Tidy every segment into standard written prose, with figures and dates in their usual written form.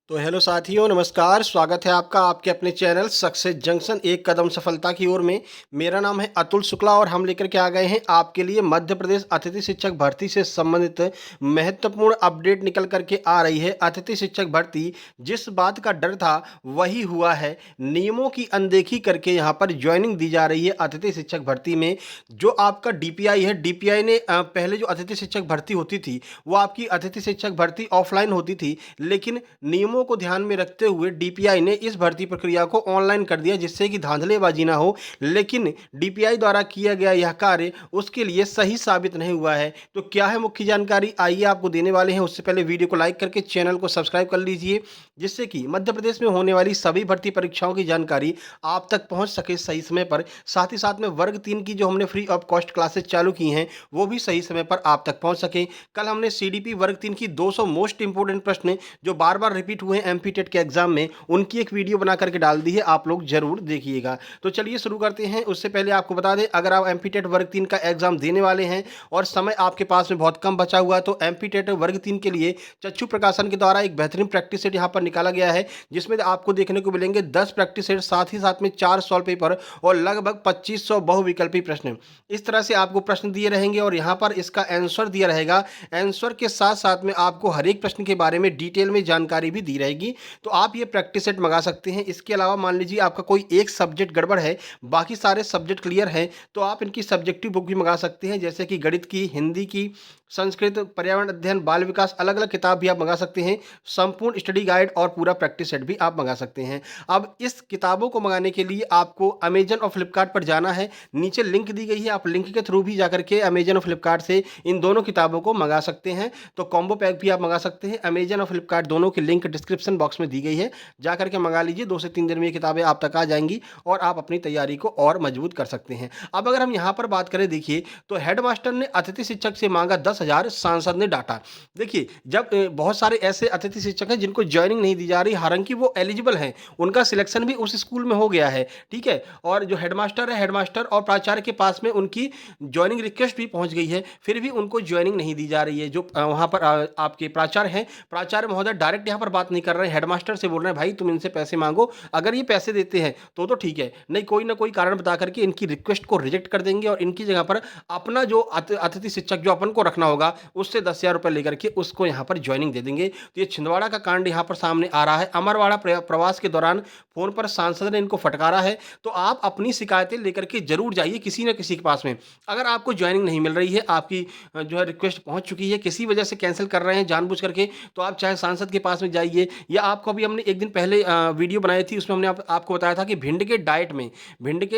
तो हेलो साथियों, नमस्कार। स्वागत है आपका आपके अपने चैनल सक्सेस जंक्शन एक कदम सफलता की ओर में। मेरा नाम है अतुल शुक्ला और हम लेकर के आ गए हैं आपके लिए मध्य प्रदेश अतिथि शिक्षक भर्ती से संबंधित महत्वपूर्ण अपडेट निकल करके आ रही है। अतिथि शिक्षक भर्ती, जिस बात का डर था वही हुआ है। नियमों की अनदेखी करके यहाँ पर ज्वाइनिंग दी जा रही है अतिथि शिक्षक भर्ती में। जो आपका डीपीआई है, डीपीआई ने पहले जो अतिथि शिक्षक भर्ती होती थी वो आपकी अतिथि शिक्षक भर्ती ऑफलाइन होती थी, लेकिन नियमों को ध्यान में रखते हुए डीपीआई ने इस भर्ती प्रक्रिया को ऑनलाइन कर दिया, जिससे कि धांधलेबाजी ना हो। लेकिन डीपीआई द्वारा किया गया यह कार्य उसके लिए सही साबित नहीं हुआ है। तो क्या है मुख्य जानकारी, आइए आपको देने वाले हैं। उससे पहले वीडियो को लाइक करके चैनल को सब्सक्राइब कर लीजिए, जिससे कि मध्य प्रदेश में होने वाली सभी भर्ती परीक्षाओं की जानकारी आप तक पहुंच सके सही समय पर। साथ ही साथ में वर्ग 3 की जो हमने फ्री ऑफ कॉस्ट क्लासेस चालू की हैं वो भी सही समय पर आप तक पहुंच सके। कल हमने सीडीपी वर्ग 3 की 200 मोस्ट इंपोर्टेंट प्रश्न जो बार बार रिपीट हुए एमपी टेट के एग्जाम में, उनकी एक वीडियो बना करके डाल दी है, आप लोग जरूर देखिएगा। तो चलिए शुरू करते हैं। उससे पहले आपको बता दें, अगर आप एमपी टेट वर्ग 3 का एग्जाम देने वाले हैं और समय आपके पास में बहुत कम बचा हुआ है, तो एमपी टेट वर्ग 3 के लिए चक्षु प्रकाशन के द्वारा एक बेहतरीन प्रैक्टिस सेट यहाँ पर निकाला गया है, जिसमें आपको देखने को मिलेंगे 10 प्रैक्टिस सेट, साथ ही साथ में 4 सॉल्व पेपर और लगभग 2500 बहुविकल्पी प्रश्न। इस तरह से आपको प्रश्न दिए रहेंगे और यहाँ पर इसका आंसर दिया रहेगा। आंसर के साथ साथ में आपको हर एक प्रश्न के बारे में डिटेल में जानकारी भी दी रहेगी। तो आप ये प्रैक्टिस सेट मंगा सकते हैं। इसके अलावा मान लीजिए आपका कोई एक सब्जेक्ट गड़बड़ है, बाकी सारे सब्जेक्ट क्लियर हैं, तो आप इनकी सब्जेक्टिव बुक भी मंगा सकते हैं, जैसे कि गणित की, हिंदी की, संस्कृत, पर्यावरण अध्ययन, बाल विकास, अलग अलग किताब भी आप मंगा सकते हैं। संपूर्ण स्टडी गाइड और पूरा प्रैक्टिस सेट भी आप मंगा सकते हैं। अब इस किताबों को मंगाने के लिए आपको अमेजन और फ्लिपकार्ट पर जाना है। नीचे लिंक दी गई है, आप लिंक के थ्रू भी जाकर के अमेजन और फ्लिपकार्ट से इन दोनों किताबों को मंगा सकते हैं। तो कॉम्बो पैक भी आप मंगा सकते हैं। अमेजन और फ्लिपकार्ट दोनों की लिंक डिस्क्रिप्शन बॉक्स में दी गई है, जा करके मंगा लीजिए। 2 से 3 दिन में ये किताबें आप तक आ जाएंगी और आप अपनी तैयारी को और मजबूत कर सकते हैं। अब अगर हम यहाँ पर बात करें, देखिए, तो हेडमास्टर ने अतिथि शिक्षक से मांगा 10,000, सांसद ने डांटा। देखिए, जब बहुत सारे ऐसे अतिथि शिक्षक हैं जिनको ज्वाइनिंग नहीं दी जा रही, हालांकि वो एलिजिबल हैं, उनका सिलेक्शन भी उस स्कूल में हो गया है, ठीक है, और जो हेडमास्टर है, हेडमास्टर और प्राचार्य के पास में उनकी ज्वाइनिंग रिक्वेस्ट भी पहुंच गई है, फिर भी उनको ज्वाइनिंग नहीं दी जा रही है। जो वहाँ पर आपके प्राचार्य हैं, प्राचार्य महोदय डायरेक्ट यहाँ पर बात नहीं कर रहे हैं, हेडमास्टर से बोल रहे हैं भाई तुम इनसे पैसे मांगो, अगर ये पैसे देते हैं तो ठीक है, नहीं कोई ना कोई कारण बता करके इनकी रिक्वेस्ट को रिजेक्ट कर देंगे और इनकी जगह पर अपना जो अतिथि शिक्षक जो अपन को रखना होगा उससे 10,000 रुपये लेकर के उसको यहाँ पर ज्वाइनिंग दे देंगे। तो ये छिंदवाड़ा का कांड यहाँ पर सामने आ रहा है। अमरवाड़ा प्रवास के दौरान फोन पर सांसद ने इनको फटकारा है। तो आप अपनी शिकायतें लेकर के जरूर जाइए किसी न किसी के पास में। अगर आपको ज्वाइनिंग नहीं मिल रही है, आपकी जो है रिक्वेस्ट पहुंच चुकी है, किसी वजह से कैंसिल कर रहे हैं जानबूझ करके, तो आप चाहे सांसद के पास में जाइए, या आपको अभी हमने एक दिन पहले वीडियो बनाई थी, उसमें हमने आपको बताया था कि भिंड के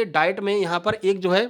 डाइट में यहाँ पर एक जो है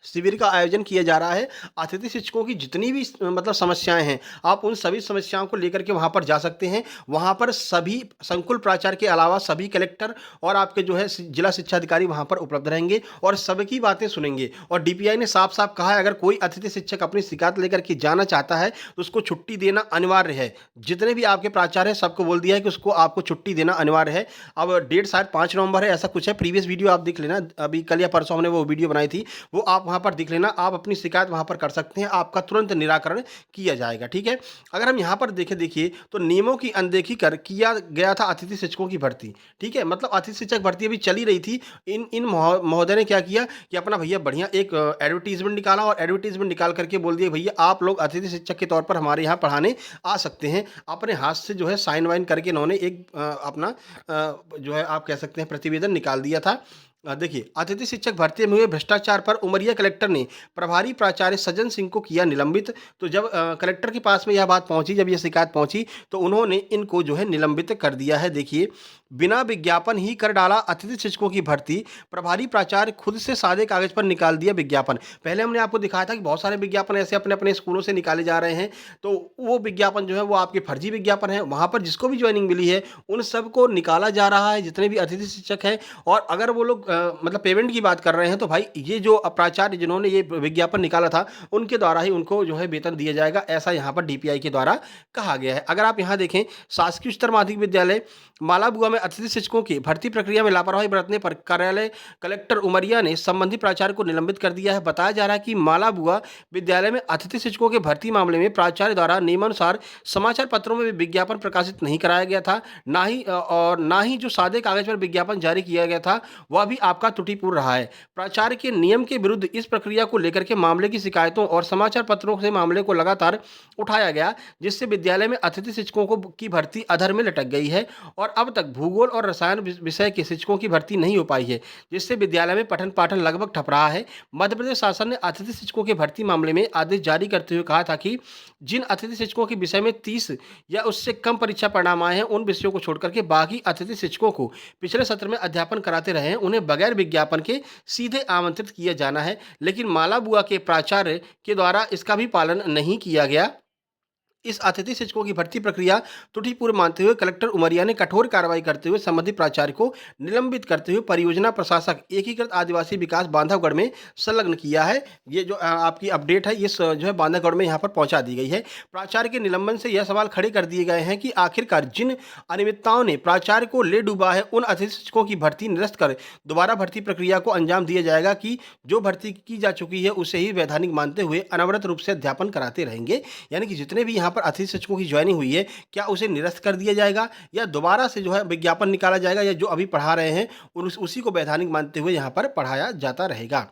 शिविर का आयोजन किया जा रहा है। अतिथि शिक्षकों की जितनी भी मतलब समस्याएं हैं, आप उन सभी समस्याओं को लेकर के वहां पर जा सकते हैं। वहां पर सभी संकुल प्राचार्य के अलावा सभी कलेक्टर और आपके जो है जिला शिक्षा अधिकारी वहां पर उपलब्ध रहेंगे और सबकी बातें सुनेंगे। और डीपीआई ने साफ साफ कहा है, अगर कोई अतिथि शिक्षक अपनी शिकायत लेकर के जाना चाहता है तो उसको छुट्टी देना अनिवार्य है। जितने भी आपके प्राचार्य हैं सबको बोल दिया है कि उसको आपको छुट्टी देना अनिवार्य है। अब डेट शायद 5 नवंबर है, ऐसा कुछ है। प्रीवियस वीडियो आप देख लेना, अभी कल या परसों हमने वो वीडियो बनाई थी, वो आप वहां पर दिख लेना। आप अपनी शिकायत वहां पर कर सकते हैं, आपका तुरंत निराकरण किया जाएगा, ठीक है। अगर हम यहां पर देखिए तो नियमों की अनदेखी कर किया गया था अतिथि शिक्षकों की भर्ती, ठीक है, मतलब अतिथि शिक्षक भर्ती अभी चली रही थी। इन महोदय ने क्या किया कि अपना भैया बढ़िया एक एडवर्टीजमेंट निकाला और एडवर्टीजमेंट निकाल करके बोल दिया भैया आप लोग अतिथि शिक्षक के तौर पर हमारे यहाँ पढ़ाने आ सकते हैं। अपने हाथ से जो है साइन वाइन करके इन्होंने एक अपना जो है आप कह सकते हैं प्रतिवेदन निकाल दिया था। देखिए, अतिथि शिक्षक भर्ती में हुए भ्रष्टाचार पर उमरिया कलेक्टर ने प्रभारी प्राचार्य सज्जन सिंह को किया निलंबित। तो जब कलेक्टर के पास में यह बात पहुंची, जब यह शिकायत पहुंची, तो उन्होंने इनको जो है निलंबित कर दिया है। देखिए, बिना विज्ञापन ही कर डाला अतिथि शिक्षकों की भर्ती, प्रभारी प्राचार्य खुद से सादे कागज पर निकाल दिया विज्ञापन। पहले हमने आपको दिखाया था कि बहुत सारे विज्ञापन ऐसे अपने अपने स्कूलों से निकाले जा रहे हैं, तो वो विज्ञापन जो है वो आपके फर्जी विज्ञापन है। वहां पर जिसको भी ज्वाइनिंग मिली है उन सबको निकाला जा रहा है, जितने भी अतिथि शिक्षक हैं। और अगर वो लोग मतलब पेमेंट की बात कर रहे हैं, तो भाई ये जो प्राचार्य जिन्होंने ये विज्ञापन निकाला था, उनके द्वारा ही उनको जो है वेतन दिया जाएगा, ऐसा यहाँ पर डीपीआई के द्वारा कहा गया है। अगर आप यहाँ देखें, शासकीय उच्चतर माध्यमिक विद्यालय मालाबुआ में अतिथि शिक्षकों की भर्ती प्रक्रिया में लापरवाही बरतने पर कार्यालय कलेक्टर उमरिया ने संबंधित प्राचार्य को निलंबित कर दिया है। बताया जा रहा है कि मालाबुआ विद्यालय में अतिथि शिक्षकों के भर्ती मामले में प्राचार्य द्वारा नियमानुसार समाचार पत्रों में विज्ञापन प्रकाशित नहीं कराया गया था, ना ही जो सादे कागज पर विज्ञापन जारी किया गया था वह भी आपका त्रुटिपूर्ण रहा है। प्राचार्य के नियम के विरुद्ध इस प्रक्रिया को लेकर के मामले की शिकायतों और समाचार पत्रों से मामले को लगातार उठाया गया, जिससे विद्यालय में अतिथि शिक्षकों को की भर्ती अधर में लटक गई है और अब तक भूगोल और रसायन विषय के शिक्षकों की भर्ती नहीं हो पाई है, जिससे विद्यालय में पठन पाठन लगभग ठप रहा है। मध्य प्रदेश शासन ने अतिथि शिक्षकों के भर्ती मामले में आदेश जारी करते हुए कहा था कि जिन अतिथि शिक्षकों के विषय में 30 या उससे कम परीक्षा परिणाम आए हैं, उन विषयों को छोड़कर के बाकी अतिथि शिक्षकों को पिछले सत्र में अध्यापन कराते रहे हैं, उन्हें बगैर विज्ञापन के सीधे आमंत्रित किया जाना है। लेकिन मालाबुआ के प्राचार्य के द्वारा इसका भी पालन नहीं किया गया। इस अतिथि शिक्षकों की भर्ती प्रक्रिया त्रुटिपूर्ण मानते हुए कलेक्टर उमरिया ने कठोर कार्रवाई करते हुए संबंधित प्राचार्य को निलंबित करते हुए परियोजना प्रशासक एकीकृत आदिवासी विकास बांधवगढ़ में संलग्न किया है। ये जो आपकी अपडेट है, ये जो है बांधवगढ़ में यहाँ पर पहुंचा दी गई है। प्राचार्य के निलंबन से यह सवाल खड़े कर दिए गए हैं कि आखिरकार जिन अनियमितताओं ने प्राचार्य को ले डूबा है, उन अतिथि शिक्षकों की भर्ती निरस्त कर दोबारा भर्ती प्रक्रिया को अंजाम दिया जाएगा कि जो भर्ती की जा चुकी है उसे ही वैधानिक मानते हुए अनवरत रूप से अध्यापन कराते रहेंगे। यानी कि जितने भी यहाँ पर अतिथि शिक्षकों की ज्वाइनिंग हुई है, क्या उसे निरस्त कर दिया जाएगा या दोबारा से जो है विज्ञापन निकाला जाएगा, या जो अभी पढ़ा रहे हैं उसी को वैधानिक मानते हुए यहाँ पर पढ़ाया जाता रहेगा।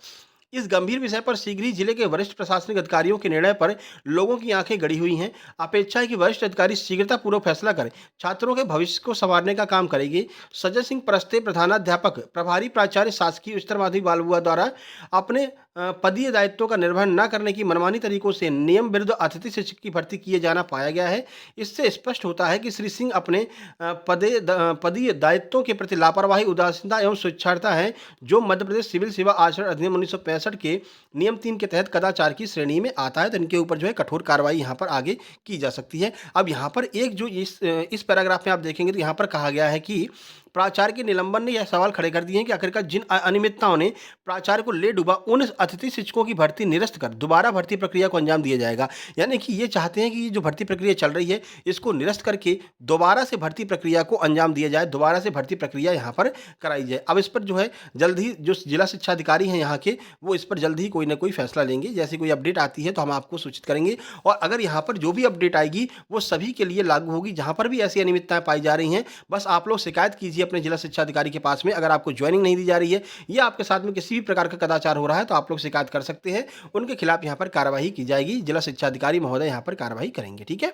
इस गंभीर विषय पर शीघ्र ही जिले के वरिष्ठ प्रशासनिक अधिकारियों के निर्णय पर लोगों की आंखें गड़ी हुई हैं। अपेक्षा है कि वरिष्ठ अधिकारी शीघ्रतापूर्वक फैसला कर छात्रों के भविष्य को संवारने का काम करेंगे। सज्जन सिंह परस्ते, प्रधानाध्यापक प्रभारी प्राचार्य, शासकीय उच्चतर माध्यमिक बालबुआ द्वारा अपने पदीय दायित्वों का निर्वहन न करने की मनमानी तरीकों से नियम विरुद्ध अतिथि शिक्षक की भर्ती किए जाना पाया गया है। इससे स्पष्ट होता है कि श्री सिंह अपने पदीय दायित्वों के प्रति लापरवाही, उदासीनता एवं स्वेच्छाचारिता है, जो मध्य प्रदेश सिविल सेवा आचरण अधिनियम 1965 के नियम 3 के तहत कदाचार की श्रेणी में आता है। तो इनके ऊपर जो है कठोर कार्रवाई यहाँ पर आगे की जा सकती है। अब यहाँ पर एक जो इस पैराग्राफ में आप देखेंगे तो यहाँ पर कहा गया है कि प्राचार्य के निलंबन ने यह सवाल खड़े कर दिए हैं कि आखिरकार जिन अनियमितताओं ने प्राचार्य को ले डूबा, उन अतिथि शिक्षकों की भर्ती निरस्त कर दोबारा भर्ती प्रक्रिया को अंजाम दिया जाएगा। यानी कि ये चाहते हैं कि जो भर्ती प्रक्रिया चल रही है इसको निरस्त करके दोबारा से भर्ती प्रक्रिया को अंजाम दिया जाए, दोबारा से भर्ती प्रक्रिया यहाँ पर कराई जाए। अब इस पर जो है जल्द ही जो जिला शिक्षा अधिकारी हैं यहाँ के, वो इस पर जल्द ही कोई ना कोई फैसला लेंगे। जैसे कोई अपडेट आती है तो हम आपको सूचित करेंगे, और अगर यहाँ पर जो भी अपडेट आएगी वो सभी के लिए लागू होगी। जहाँ पर भी ऐसी अनियमितताएं पाई जा रही हैं, बस आप लोग शिकायत कीजिए अपने जिला शिक्षा अधिकारी के पास में। अगर आपको ज्वाइनिंग नहीं दी जा रही है या आपके साथ में किसी भी प्रकार का कदाचार हो रहा है तो आप लोग शिकायत कर सकते हैं, उनके खिलाफ यहाँ पर कार्रवाई की जाएगी। जिला शिक्षा अधिकारी महोदय यहाँ पर कार्रवाई करेंगे। ठीक है,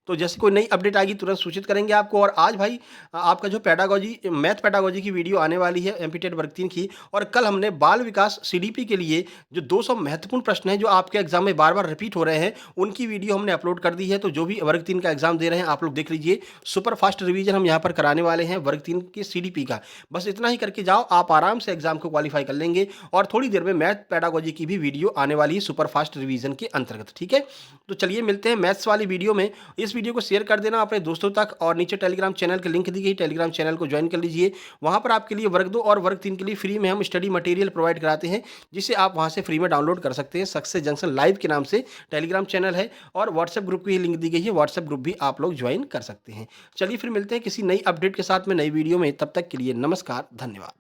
तो जैसे कोई नई अपडेट आएगी तुरंत सूचित करेंगे आपको। और आज भाई आपका जो मैथ पेडागोजी की वीडियो आने वाली है एमपीटेट वर्ग 3 की, और कल हमने बाल विकास सीडीपी के लिए जो 200 महत्वपूर्ण प्रश्न हैं जो आपके एग्जाम में बार बार रिपीट हो रहे हैं, उनकी वीडियो हमने अपलोड कर दी है। तो जो भी वर्ग 3 का एग्जाम दे रहे हैं आप लोग देख लीजिए। सुपर फास्ट रिवीजन हम यहाँ पर कराने वाले हैं वर्ग 3 के सीडीपी का। बस इतना ही करके जाओ, आप आराम से एग्जाम को क्वालिफाई कर लेंगे। और थोड़ी देर में मैथ पेडागोजी की भी वीडियो आने वाली है सुपर फास्ट रिवीजन के अंतर्गत। ठीक है, तो चलिए मिलते हैं मैथ्स वाली वीडियो में। इस वीडियो को शेयर कर देना अपने दोस्तों तक, और नीचे टेलीग्राम चैनल की लिंक दी गई, टेलीग्राम चैनल को ज्वाइन कर लीजिए। वहां पर आपके लिए वर्ग 2 और वर्ग 3 के लिए फ्री में हम स्टडी मटेरियल प्रोवाइड कराते हैं, जिसे आप वहां से फ्री में डाउनलोड कर सकते हैं। सक्सेस जंक्शन लाइव के नाम से टेलीग्राम चैनल है, और व्हाट्सएप ग्रुप की लिंक दी गई है, व्हाट्सएप ग्रुप भी आप लोग ज्वाइन कर सकते हैं। चलिए फिर मिलते हैं किसी नई अपडेट के साथ में नई वीडियो में। तब तक के लिए नमस्कार, धन्यवाद।